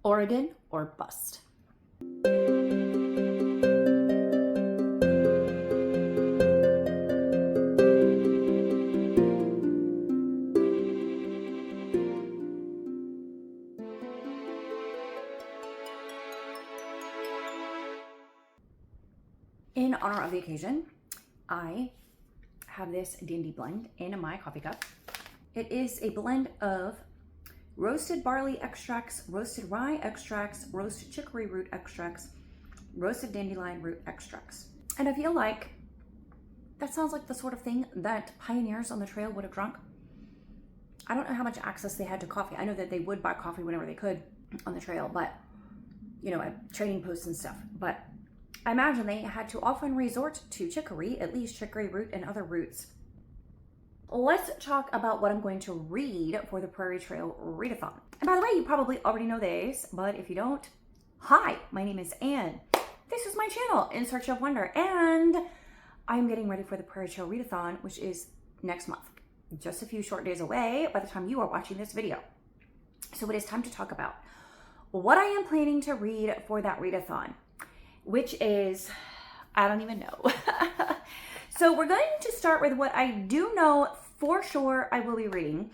Oregon or bust. In honor of the occasion, I have this dandy blend in my coffee cup. It is a blend of roasted barley extracts, roasted rye extracts, roasted chicory root extracts, roasted dandelion root extracts. And I feel like that sounds like the sort of thing that pioneers on the trail would have drunk. I don't know how much access they had to coffee. I know that they would buy coffee whenever they could on the trail, but you know, at trading posts and stuff. But I imagine they had to often resort to chicory, at least chicory root and other roots. Let's talk about what I'm going to read for the Prairie Trail Readathon. And by the way, you probably already know this, but if you don't, hi, my name is Anne. This is my channel, In Search of Wonder, and I'm getting ready for the Prairie Trail Readathon, which is next month. Just a few short days away by the time you are watching this video. So it is time to talk about what I am planning to read for that readathon, which is, I don't even know. So we're going to start with what I do know for sure I will be reading,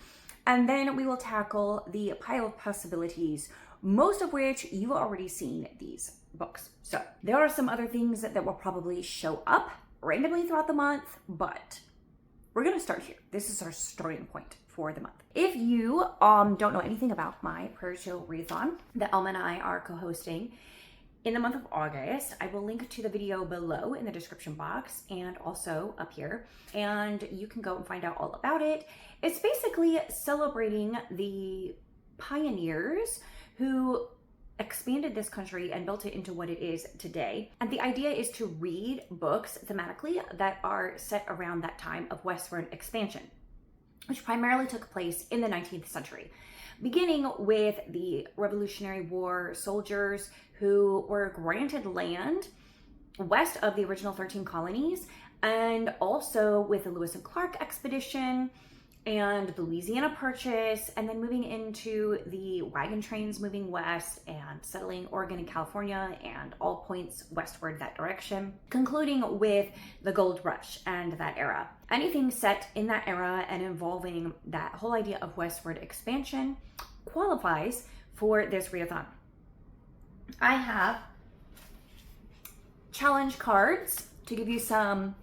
and then we will tackle the pile of possibilities, most of which you've already seen these books. So there are some other things that will probably show up randomly throughout the month, but we're going to start here. This is our starting point for the month. If you don't know anything about my Prairie Trail Readathon that Elma and I are co-hosting in the month of August, I will link to the video below in the description box and also up here, and you can go and find out all about it. It's basically celebrating the pioneers who expanded this country and built it into what it is today. And the idea is to read books thematically that are set around that time of westward expansion, which primarily took place in the 19th century, beginning with the Revolutionary War soldiers who were granted land west of the original 13 colonies, and also with the Lewis and Clark expedition and the Louisiana Purchase, and then moving into the wagon trains moving west and settling Oregon and California and all points westward that direction, concluding with the Gold Rush and that era. Anything set in that era and involving that whole idea of westward expansion qualifies for this readathon. I have challenge cards to give you some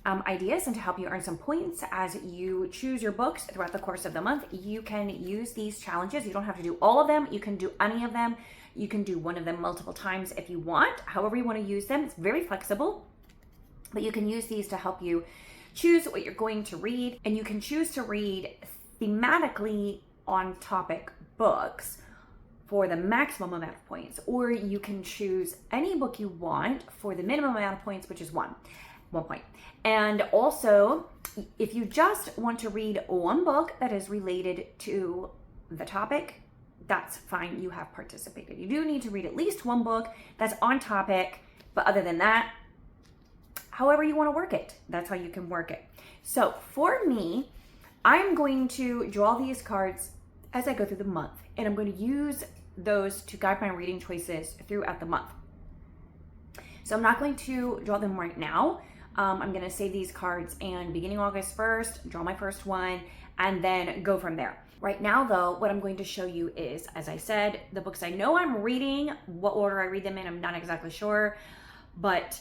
ideas and to help you earn some points as you choose your books throughout the course of the month. You can use these challenges. You don't have to do all of them. You can do any of them. You can do one of them multiple times if you want. However you want to use them. It's very flexible, but you can use these to help you choose what you're going to read, and you can choose to read thematically on topic books for the maximum amount of points, or you can choose any book you want for the minimum amount of points, which is one point. And also, if you just want to read one book that is related to the topic, that's fine. You have participated. You do need to read at least one book that's on topic, but other than that, however you want to work it, that's how you can work it. So for me, I'm going to draw these cards as I go through the month, and I'm going to use those to guide my reading choices throughout the month. So I'm not going to draw them right now. I'm going to save these cards and beginning August 1st, draw my first one, and then go from there. Right now though, what I'm going to show you is, as I said, the books I know I'm reading. What order I read them in, I'm not exactly sure, but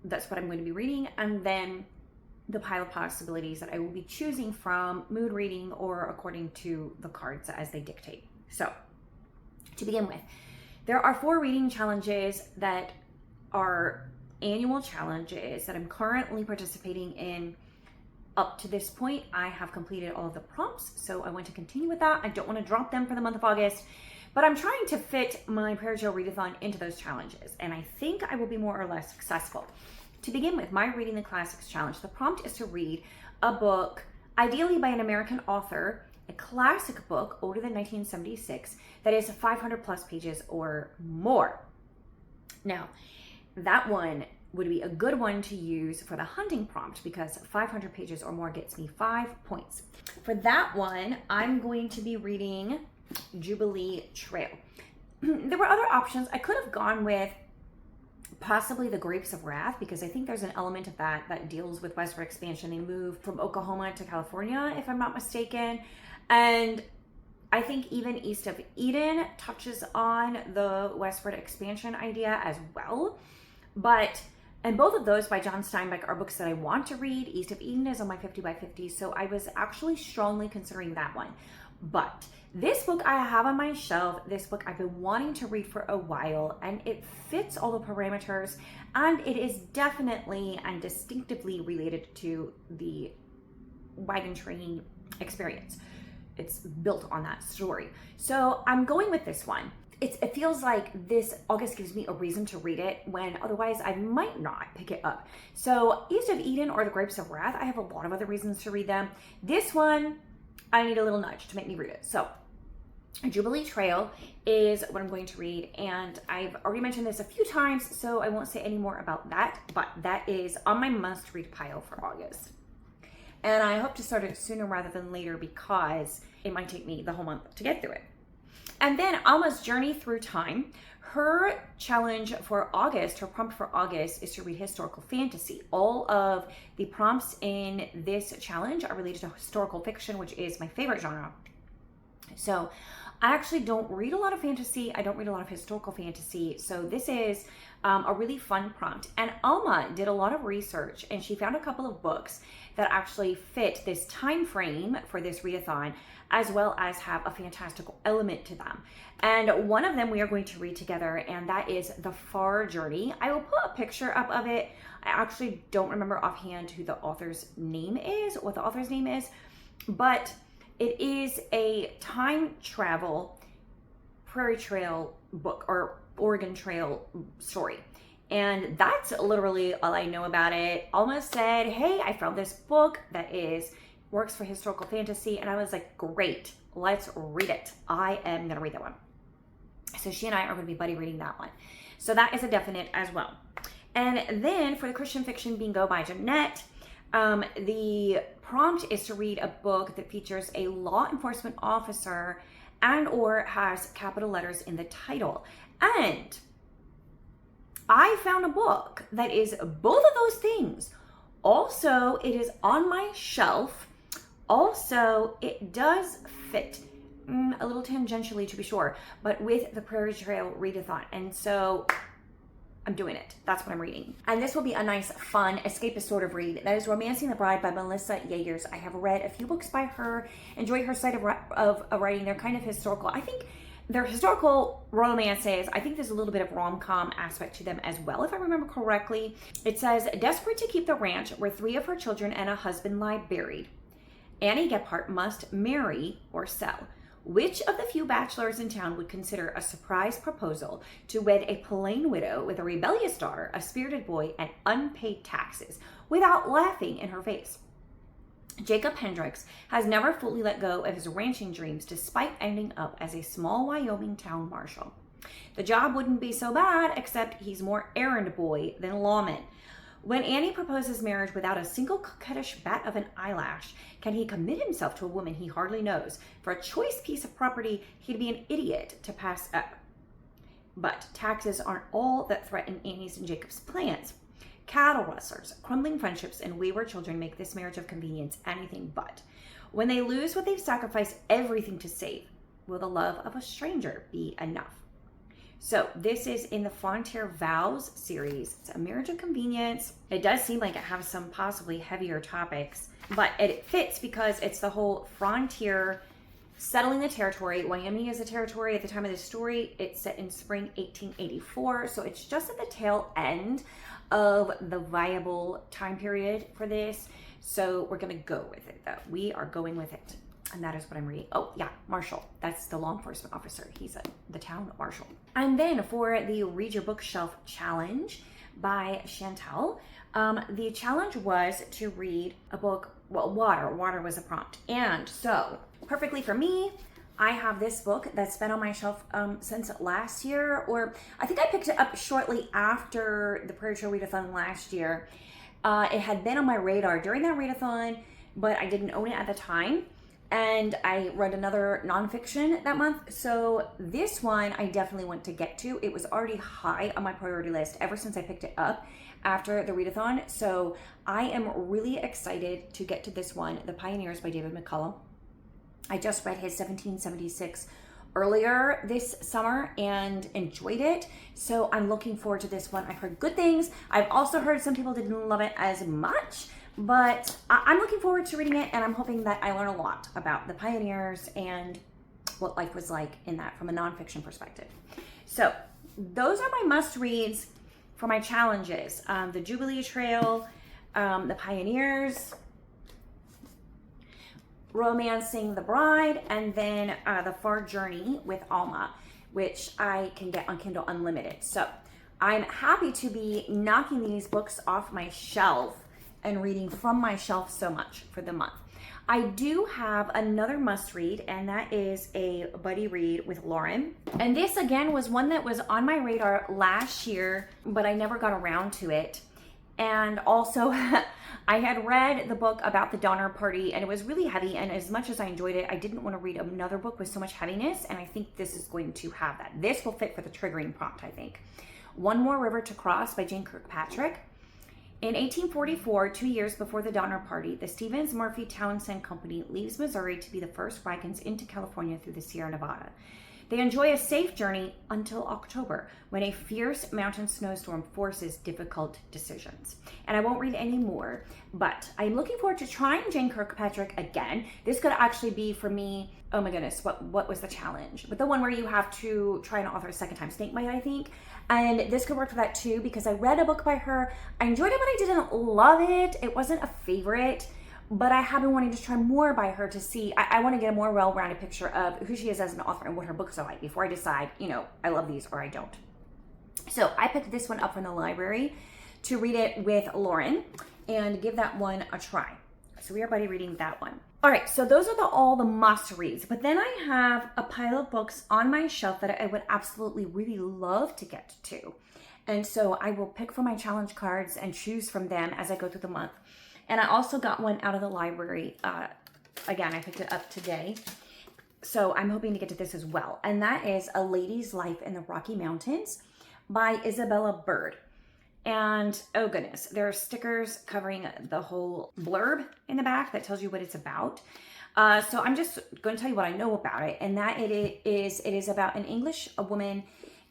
that's what I'm going to be reading. And then the pile of possibilities that I will be choosing from, mood reading or according to the cards as they dictate. So to begin with, there are 4 reading challenges that are annual challenges that I'm currently participating in. Up to this point, I have completed all of the prompts, so I want to continue with that. I don't want to drop them for the month of August, but I'm trying to fit my Prairie Trail Readathon into those challenges, and I think I will be more or less successful. To begin with, my Reading the Classics challenge, the prompt is to read a book, ideally by an American author, a classic book older than 1976 that is 500 plus pages or more. Now, that one would be a good one to use for the hunting prompt because 500 pages or more gets me 5 points. For that one, I'm going to be reading Jubilee Trail. there were other options. I could have gone with possibly the Grapes of Wrath, because I think there's an element of that deals with westward expansion. They moved from Oklahoma to California, if I'm not mistaken. And I think even East of Eden touches on the westward expansion idea as well. And both of those by John Steinbeck are books that I want to read. East of Eden is on my 50 by 50, so I was actually strongly considering that one. But this book I have on my shelf, this book I've been wanting to read for a while, and it fits all the parameters, and it is definitely and distinctively related to the wagon train experience. It's built on that story. So I'm going with this one. It feels like this August gives me a reason to read it when otherwise I might not pick it up. So East of Eden or The Grapes of Wrath, I have a lot of other reasons to read them. This one, I need a little nudge to make me read it. So Jubilee Trail is what I'm going to read, and I've already mentioned this a few times, so I won't say any more about that, but that is on my must-read pile for August. And I hope to start it sooner rather than later because it might take me the whole month to get through it. And then Alma's Journey Through Time. Her challenge for August, her prompt for August is to read historical fantasy. All of the prompts in this challenge are related to historical fiction, which is my favorite genre. So I actually don't read a lot of fantasy. I don't read a lot of historical fantasy. So this is a really fun prompt. And Alma did a lot of research, and she found a couple of books that actually fit this time frame for this readathon, as well as have a fantastical element to them. And one of them we are going to read together, and that is The Far Journey. I will put a picture up of it. I actually don't remember offhand who the author's name is, what the author's name is, but it is a time travel Prairie Trail book or Oregon Trail story. And that's literally all I know about it. Alma said, hey, I found this book that works for historical fantasy. And I was like, great, let's read it. I am going to read that one. So she and I are going to be buddy reading that one. So that is a definite as well. And then for the Christian Fiction Bingo by Jeanette, the prompt is to read a book that features a law enforcement officer and or has capital letters in the title. And I found a book that is both of those things. Also, it is on my shelf. Also, it does fit a little tangentially, to be sure, but with the Prairie Trail Readathon. And so I'm doing it. That's what I'm reading. And this will be a nice, fun, escapist sort of read. That is Romancing the Bride by Melissa Yagers. I have read a few books by her, enjoy her side of writing. They're kind of historical. I think they're historical romances. I think there's a little bit of rom-com aspect to them as well, if I remember correctly. It says, desperate to keep the ranch where 3 of her children and a husband lie buried, Annie Gephardt must marry or sell. Which of the few bachelors in town would consider a surprise proposal to wed a plain widow with a rebellious daughter, a spirited boy, and unpaid taxes without laughing in her face? Jacob Hendricks has never fully let go of his ranching dreams despite ending up as a small Wyoming town marshal. The job wouldn't be so bad, except he's more errand boy than lawman. When Annie proposes marriage without a single coquettish bat of an eyelash, can he commit himself to a woman he hardly knows? For a choice piece of property, he'd be an idiot to pass up. But taxes aren't all that threaten Annie's and Jacob's plans. Cattle rustlers, crumbling friendships, and wayward children make this marriage of convenience anything but. When they lose what they've sacrificed everything to save, will the love of a stranger be enough? So this is in the Frontier Vows series. It's a marriage of convenience. It does seem like it has some possibly heavier topics, but it fits because it's the whole frontier settling the territory. Wyoming is a territory at the time of this story. It's set in spring 1884, so it's just at the tail end of the viable time period for this. So we're going to go with it, though. We are going with it. And that is what I'm reading. Oh, yeah, Marshall. That's the law enforcement officer. He's the town marshal. And then for the Read Your Bookshelf Challenge by Chantal, the challenge was to read a book, well, Water. Water was a prompt. And so, perfectly for me, I have this book that's been on my shelf since last year, or I think I picked it up shortly after the Prairie Trail Readathon last year. It had been on my radar during that readathon, but I didn't own it at the time. And I read another nonfiction that month. So this one I definitely want to get to. It was already high on my priority list ever since I picked it up after the readathon. So I am really excited to get to this one, The Pioneers by David McCullough. I just read his 1776 earlier this summer and enjoyed it. So I'm looking forward to this one. I've heard good things. I've also heard some people didn't love it as much, but I'm looking forward to reading it, and I'm hoping that I learn a lot about the pioneers and what life was like in that from a nonfiction perspective. So those are my must-reads for my challenges. The Jubilee Trail, the Pioneers, Romancing the Bride, and then The Far Journey with Alma, which I can get on Kindle Unlimited. So I'm happy to be knocking these books off my shelf and reading from my shelf so much for the month. I do have another must read, and that is a buddy read with Lauren. And this again was one that was on my radar last year, but I never got around to it. And also I had read the book about the Donner Party, and it was really heavy, and as much as I enjoyed it, I didn't want to read another book with so much heaviness, and I think this is going to have that. This will fit for the triggering prompt, I think. One More River to Cross by Jane Kirkpatrick. In 1844, 2 years before the Donner Party, the Stevens Murphy Townsend Company leaves Missouri to be the first wagons into California through the Sierra Nevada. They enjoy a safe journey until October, when a fierce mountain snowstorm forces difficult decisions. And I won't read any more, but I'm looking forward to trying Jane Kirkpatrick again. This could actually be for me, oh my goodness, what was the challenge? But the one where you have to try an author a second time, Snakebite, I think. And this could work for that too, because I read a book by her. I enjoyed it, but I didn't love it. It wasn't a favorite. But I have been wanting to try more by her to see, I want to get a more well-rounded picture of who she is as an author and what her books are like before I decide, I love these or I don't. So I picked this one up from the library to read it with Lauren and give that one a try. So we are buddy reading that one. All right, so those are all the must reads, but then I have a pile of books on my shelf that I would absolutely really love to get to. And so I will pick from my challenge cards and choose from them as I go through the month. And I also got one out of the library. Again, I picked it up today. So I'm hoping to get to this as well. And that is A Lady's Life in the Rocky Mountains by Isabella Bird. And oh goodness, there are stickers covering the whole blurb in the back that tells you what it's about. So I'm just going to tell you what I know about it. And that it is about an English woman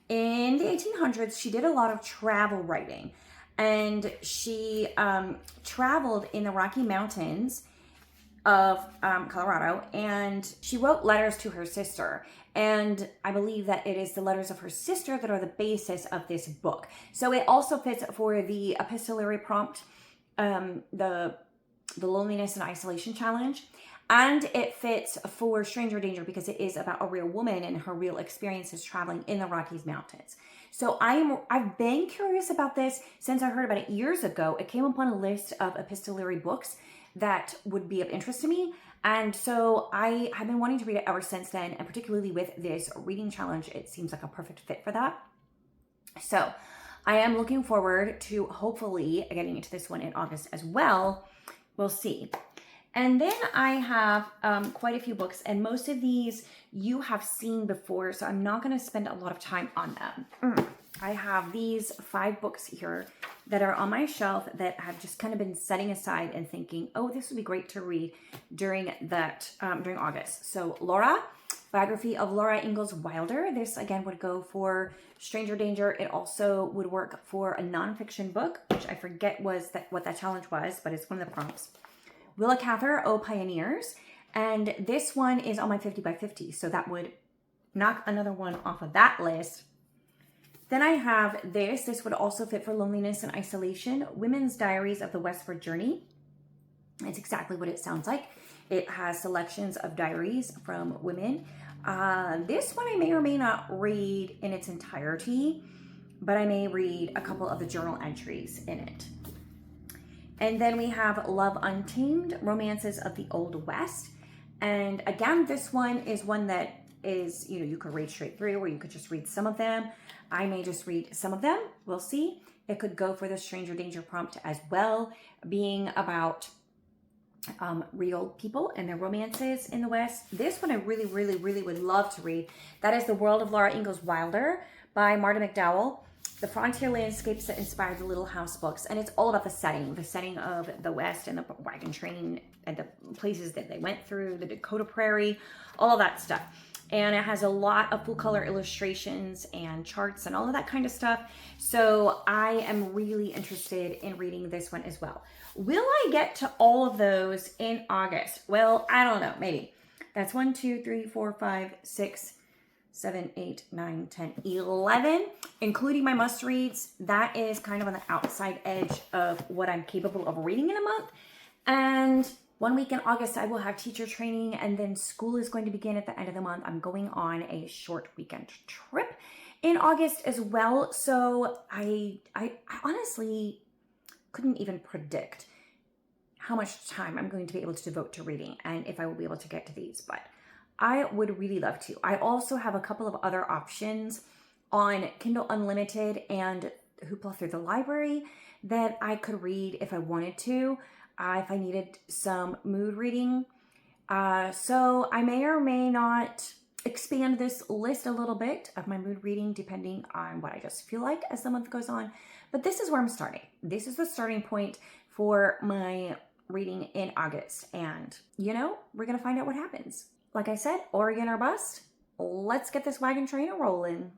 in the 1800s. She did a lot of travel writing. And she traveled in the Rocky Mountains of Colorado, and she wrote letters to her sister. And I believe that it is the letters of her sister that are the basis of this book. So it also fits for the epistolary prompt, the loneliness and isolation challenge. And it fits for Stranger Danger because it is about a real woman and her real experiences traveling in the Rockies Mountains. So I've been curious about this since I heard about it years ago. It came upon a list of epistolary books that would be of interest to me. And so I have been wanting to read it ever since then. And particularly with this reading challenge, it seems like a perfect fit for that. So I am looking forward to hopefully getting into this one in August as well. We'll see. And then I have quite a few books, and most of these you have seen before, so I'm not going to spend a lot of time on them. I have these 5 books here that are on my shelf that have just kind of been setting aside and thinking, oh, this would be great to read during August. So Laura, biography of Laura Ingalls Wilder. This again would go for Stranger Danger. It also would work for a nonfiction book, which I forget what that challenge was, but it's one of the prompts. Willa Cather, O Pioneers. And this one is on my 50 by 50. So that would knock another one off of that list. Then I have this. This would also fit for loneliness and isolation. Women's Diaries of the Westward Journey. It's exactly what it sounds like. It has selections of diaries from women. This one I may or may not read in its entirety, but I may read a couple of the journal entries in it. And then we have Love Untamed, Romances of the Old West. And again, this one is one that is, you could read straight through, or you could just read some of them. I may just read some of them. We'll see. It could go for the Stranger Danger prompt as well, being about real people and their romances in the West. This one I really, really, really would love to read. That is The World of Laura Ingalls Wilder by Marta McDowell. The frontier landscapes that inspired the Little House books. And it's all about the setting of the West and the wagon train and the places that they went through, the Dakota Prairie, all of that stuff. And it has a lot of full color illustrations and charts and all of that kind of stuff. So I am really interested in reading this one as well. Will I get to all of those in August? Well, I don't know, maybe. That's 1, 2, 3, 4, 5, 6, 7, 8, 9, 10, 11, including my must reads. That is kind of on the outside edge of what I'm capable of reading in a month. And 1 week in August, I will have teacher training, and then school is going to begin at the end of the month. I'm going on a short weekend trip in August as well. So I honestly couldn't even predict how much time I'm going to be able to devote to reading and if I will be able to get to these, but I would really love to. I also have a couple of other options on Kindle Unlimited and Hoopla through the library that I could read if I wanted to, if I needed some mood reading. So I may or may not expand this list a little bit of my mood reading depending on what I just feel like as the month goes on. But this is where I'm starting. This is the starting point for my reading in August. And, you know, we're going to find out what happens. Like I said, Oregon or bust. Let's get this wagon train a rolling.